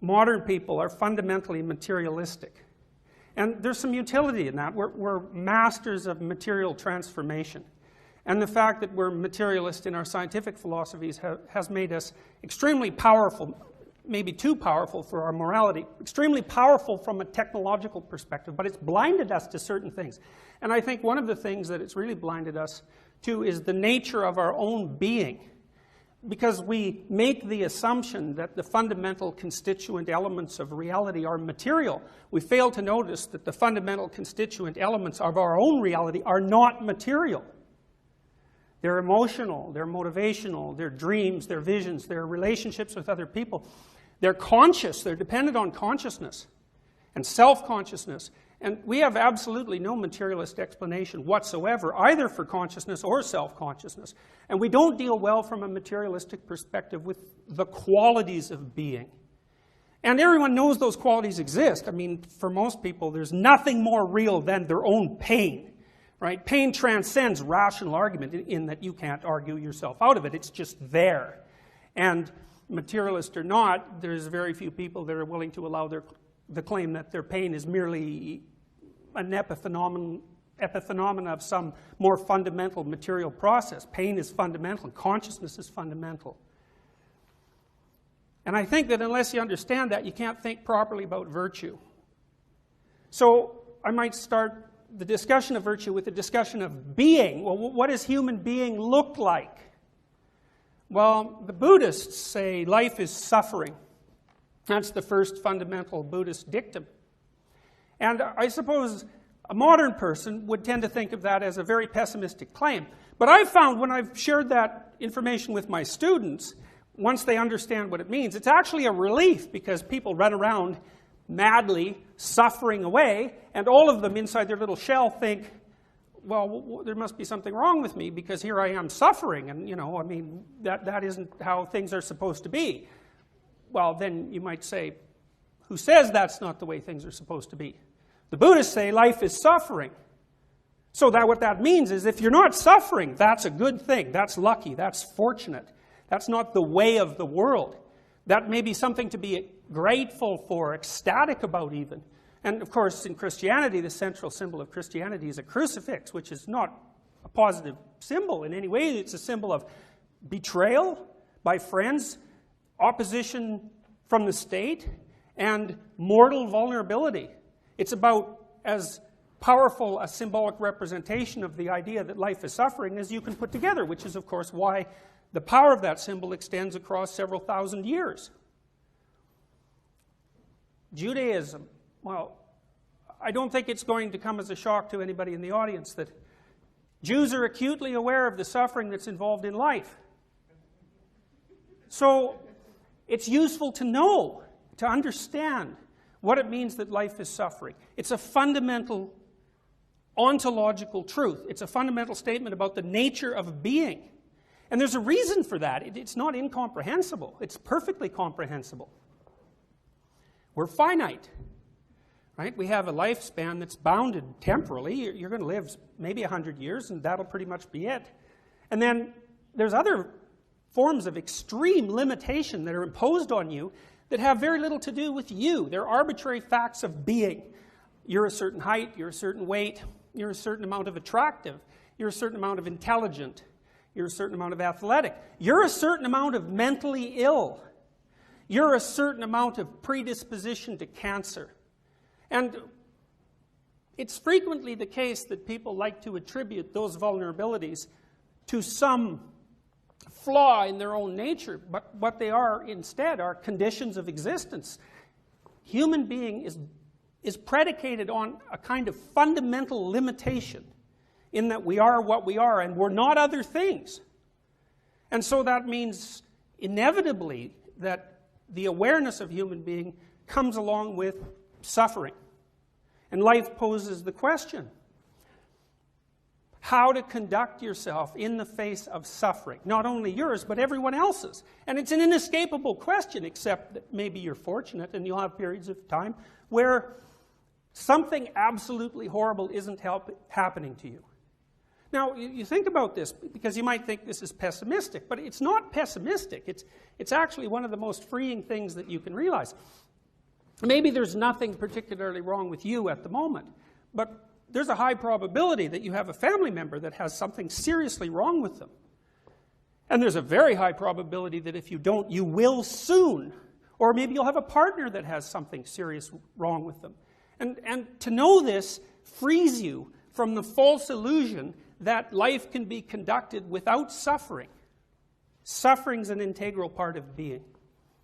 modern people are fundamentally materialistic. And there's some utility in that. We're masters of material transformation. And the fact that we're materialist in our scientific philosophies has made us extremely powerful, maybe too powerful for our morality, extremely powerful from a technological perspective, but it's blinded us to certain things. And I think one of the things that it's really blinded us to is the nature of our own being. Because we make the assumption that the fundamental constituent elements of reality are material, we fail to notice that the fundamental constituent elements of our own reality are not material. They're emotional, they're motivational, they're dreams, they're visions, they're relationships with other people. They're conscious, they're dependent on consciousness and self-consciousness. And we have absolutely no materialist explanation whatsoever, either for consciousness or self-consciousness. And we don't deal well from a materialistic perspective with the qualities of being. And everyone knows those qualities exist. I mean, for most people, there's nothing more real than their own pain. Right? Pain transcends rational argument in that you can't argue yourself out of it. It's just there. And materialist or not, there's very few people that are willing to allow the claim that their pain is merely an epiphenomenon of some more fundamental material process. Pain is fundamental, and consciousness is fundamental. And I think that unless you understand that, you can't think properly about virtue. So I might start the discussion of virtue with the discussion of being. Well, what does human being look like? Well, the Buddhists say life is suffering. That's the first fundamental Buddhist dictum. And I suppose a modern person would tend to think of that as a very pessimistic claim. But I've found when I've shared that information with my students, once they understand what it means, it's actually a relief, because people run around madly suffering away, and all of them inside their little shell think, well, there must be something wrong with me, because here I am suffering, and, you know, I mean, that isn't how things are supposed to be. Well, then you might say, who says that's not the way things are supposed to be? The Buddhists say life is suffering. So that what that means is if you're not suffering, that's a good thing, that's lucky, that's fortunate. That's not the way of the world. That may be something to be grateful for, ecstatic about even. And of course, in Christianity, the central symbol of Christianity is a crucifix, which is not a positive symbol in any way. It's a symbol of betrayal by friends, opposition from the state, and mortal vulnerability. It's about as powerful a symbolic representation of the idea that life is suffering as you can put together, which is, of course, why the power of that symbol extends across several thousand years. Judaism, well, I don't think it's going to come as a shock to anybody in the audience that Jews are acutely aware of the suffering that's involved in life. So it's useful to know, to understand what it means that life is suffering. It's a fundamental ontological truth. It's a fundamental statement about the nature of being. And there's a reason for that. It's not incomprehensible. It's perfectly comprehensible. We're finite, right? We have a lifespan that's bounded temporally. You're going to live maybe 100 years, and that'll pretty much be it. And then there's other forms of extreme limitation that are imposed on you that have very little to do with you. They're arbitrary facts of being. You're a certain height, you're a certain weight, you're a certain amount of attractive, you're a certain amount of intelligent, you're a certain amount of athletic, you're a certain amount of mentally ill, you're a certain amount of predisposition to cancer. And it's frequently the case that people like to attribute those vulnerabilities to some flaw in their own nature, but what they are instead are conditions of existence. Human being is predicated on a kind of fundamental limitation in that we are what we are and we're not other things. And so that means inevitably that the awareness of human being comes along with suffering. And life poses the question, how to conduct yourself in the face of suffering. Not only yours, but everyone else's. And it's an inescapable question, except that maybe you're fortunate and you'll have periods of time where something absolutely horrible isn't happening to you. Now, you think about this, because you might think this is pessimistic, but it's not pessimistic. It's actually one of the most freeing things that you can realize. Maybe there's nothing particularly wrong with you at the moment, but there's a high probability that you have a family member that has something seriously wrong with them. And there's a very high probability that if you don't, you will soon. Or maybe you'll have a partner that has something serious wrong with them. And to know this frees you from the false illusion that life can be conducted without suffering. Suffering's an integral part of being.